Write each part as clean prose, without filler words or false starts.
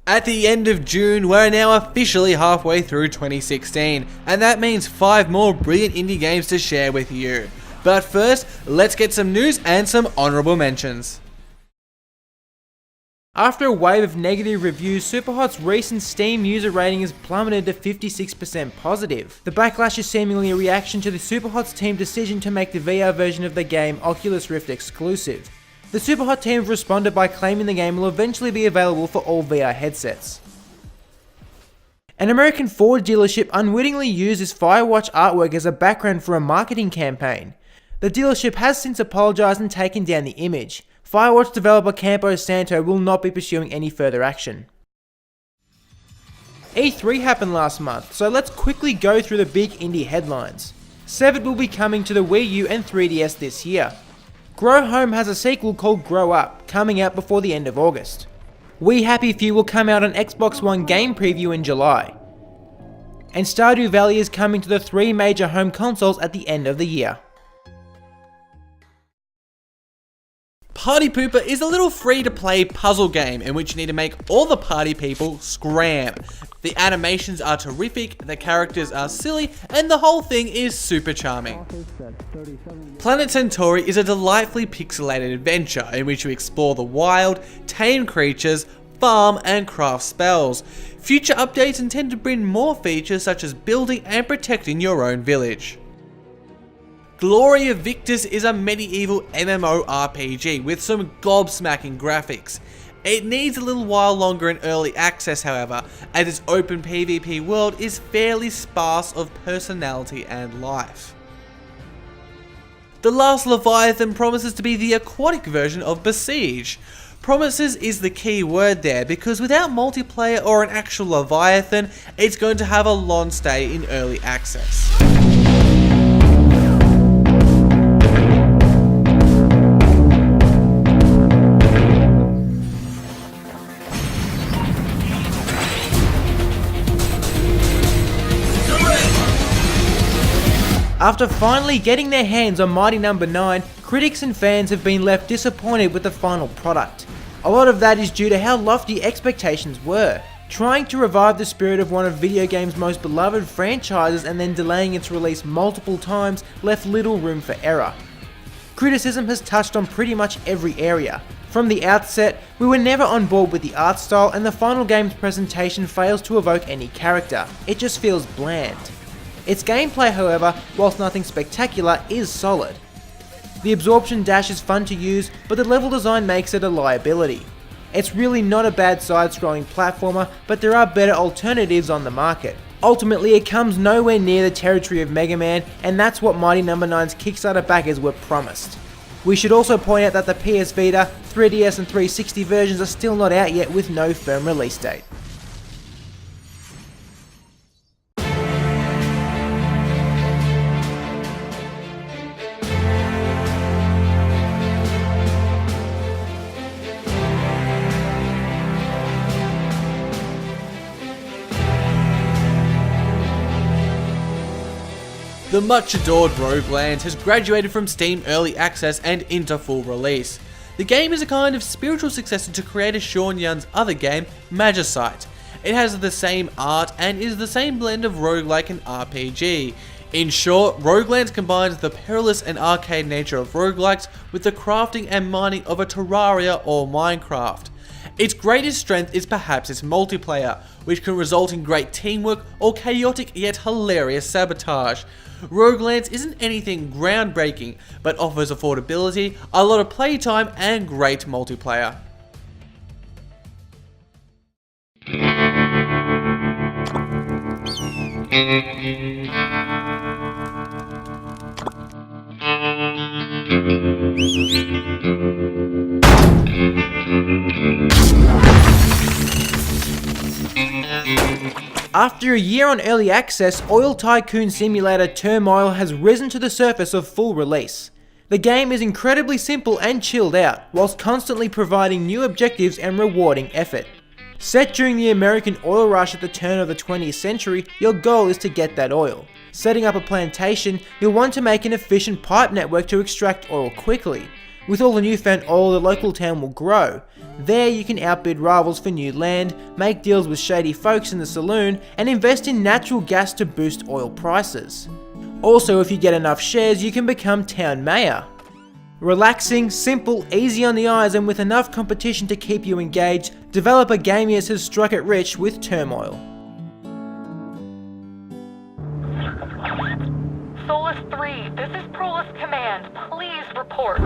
At the end of June, we're now officially halfway through 2016, and that means 5 more brilliant indie games to share with you. But first, let's get some news and some honourable mentions. After a wave of negative reviews, Superhot's recent Steam user rating has plummeted to 56% positive. The backlash is seemingly a reaction to the Superhot's team decision to make the VR version of the game Oculus Rift exclusive. The Superhot team have responded by claiming the game will eventually be available for all VR headsets. An American Ford dealership unwittingly used this Firewatch artwork as a background for a marketing campaign. The dealership has since apologised and taken down the image. Firewatch developer Campo Santo will not be pursuing any further action. E3 happened last month, so let's quickly go through the big indie headlines. Severed will be coming to the Wii U and 3DS this year. Grow Home has a sequel called Grow Up, coming out before the end of August. We Happy Few will come out on Xbox One game preview in July. And Stardew Valley is coming to the 3 major home consoles at the end of the year. Party Pooper is a little free-to-play puzzle game in which you need to make all the party people scram. The animations are terrific, the characters are silly, and the whole thing is super charming. Planet Centauri is a delightfully pixelated adventure in which you explore the wild, tame creatures, farm, and craft spells. Future updates intend to bring more features such as building and protecting your own village. Gloria Victis is a medieval MMORPG with some gobsmacking graphics. It needs a little while longer in early access, however, as its open PvP world is fairly sparse of personality and life. The Last Leviathan promises to be the aquatic version of Besiege. Promises is the key word there, because without multiplayer or an actual Leviathan, it's going to have a long stay in early access. After finally getting their hands on Mighty No. 9, critics and fans have been left disappointed with the final product. A lot of that is due to how lofty expectations were. Trying to revive the spirit of one of video games' most beloved franchises and then delaying its release multiple times left little room for error. Criticism has touched on pretty much every area. From the outset, we were never on board with the art style, and the final game's presentation fails to evoke any character. It just feels bland. Its gameplay, however, whilst nothing spectacular, is solid. The absorption dash is fun to use, but the level design makes it a liability. It's really not a bad side-scrolling platformer, but there are better alternatives on the market. Ultimately, it comes nowhere near the territory of Mega Man, and that's what Mighty No. 9's Kickstarter backers were promised. We should also point out that the PS Vita, 3DS and 360 versions are still not out yet with no firm release date. The much adored Roguelands has graduated from Steam Early Access and into full release. The game is a kind of spiritual successor to creator Sean Yun's other game, Magicite. It has the same art and is the same blend of roguelike and RPG. In short, Roguelands combines the perilous and arcade nature of roguelikes with the crafting and mining of a Terraria or Minecraft. Its greatest strength is perhaps its multiplayer, which can result in great teamwork or chaotic yet hilarious sabotage. Roguelands isn't anything groundbreaking, but offers affordability, a lot of playtime, and great multiplayer. After a year on early access, Oil Tycoon Simulator Turmoil has risen to the surface of full release. The game is incredibly simple and chilled out, whilst constantly providing new objectives and rewarding effort. Set during the American oil rush at the turn of the 20th century, your goal is to get that oil. Setting up a plantation, you'll want to make an efficient pipe network to extract oil quickly. With all the newfound oil, the local town will grow. There you can outbid rivals for new land, make deals with shady folks in the saloon, and invest in natural gas to boost oil prices. Also, if you get enough shares, you can become town mayor. Relaxing, simple, easy on the eyes, and with enough competition to keep you engaged, developer Gamius has struck it rich with Turmoil. Solus 3, this is Prolus Command. Please report.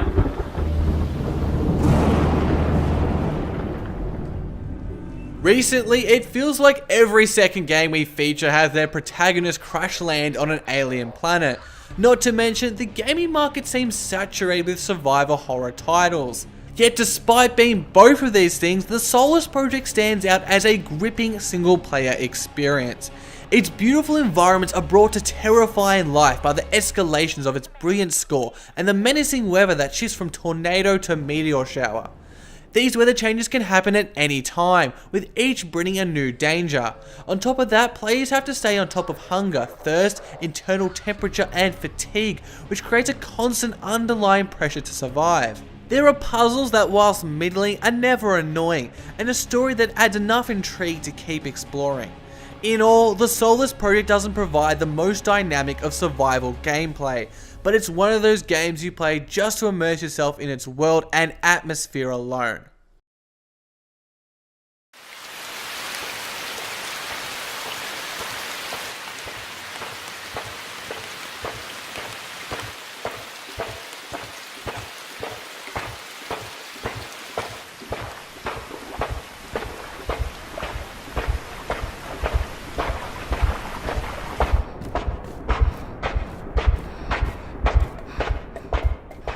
Recently, it feels like every second game we feature has their protagonist crash land on an alien planet. Not to mention, the gaming market seems saturated with survivor horror titles. Yet despite being both of these things, the Solus project stands out as a gripping single player experience. Its beautiful environments are brought to terrifying life by the escalations of its brilliant score and the menacing weather that shifts from tornado to meteor shower. These weather changes can happen at any time, with each bringing a new danger. On top of that, players have to stay on top of hunger, thirst, internal temperature and fatigue, which creates a constant underlying pressure to survive. There are puzzles that, whilst middling, are never annoying, and a story that adds enough intrigue to keep exploring. In all, the Solus project doesn't provide the most dynamic of survival gameplay, but it's one of those games you play just to immerse yourself in its world and atmosphere alone.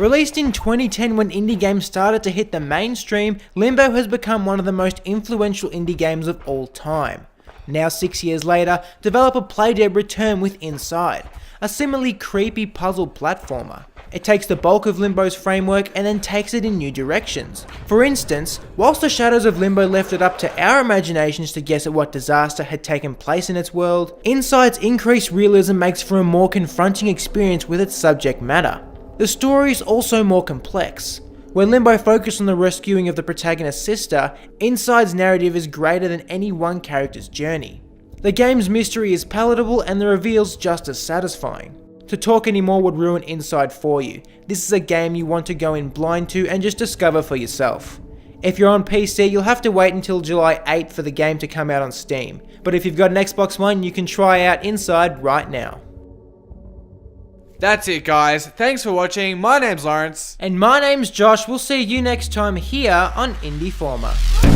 Released in 2010 when indie games started to hit the mainstream, Limbo has become one of the most influential indie games of all time. Now 6 years later, developer Playdead returned with Inside, a similarly creepy puzzle platformer. It takes the bulk of Limbo's framework and then takes it in new directions. For instance, whilst the shadows of Limbo left it up to our imaginations to guess at what disaster had taken place in its world, Inside's increased realism makes for a more confronting experience with its subject matter. The story is also more complex. Where Limbo focused on the rescuing of the protagonist's sister, Inside's narrative is greater than any one character's journey. The game's mystery is palatable and the reveals just as satisfying. To talk anymore would ruin Inside for you. This is a game you want to go in blind to and just discover for yourself. If you're on PC, you'll have to wait until July 8th for the game to come out on Steam, but if you've got an Xbox One, you can try out Inside right now. That's it guys, thanks for watching, my name's Lawrence. And my name's Josh, we'll see you next time here on Indieformed.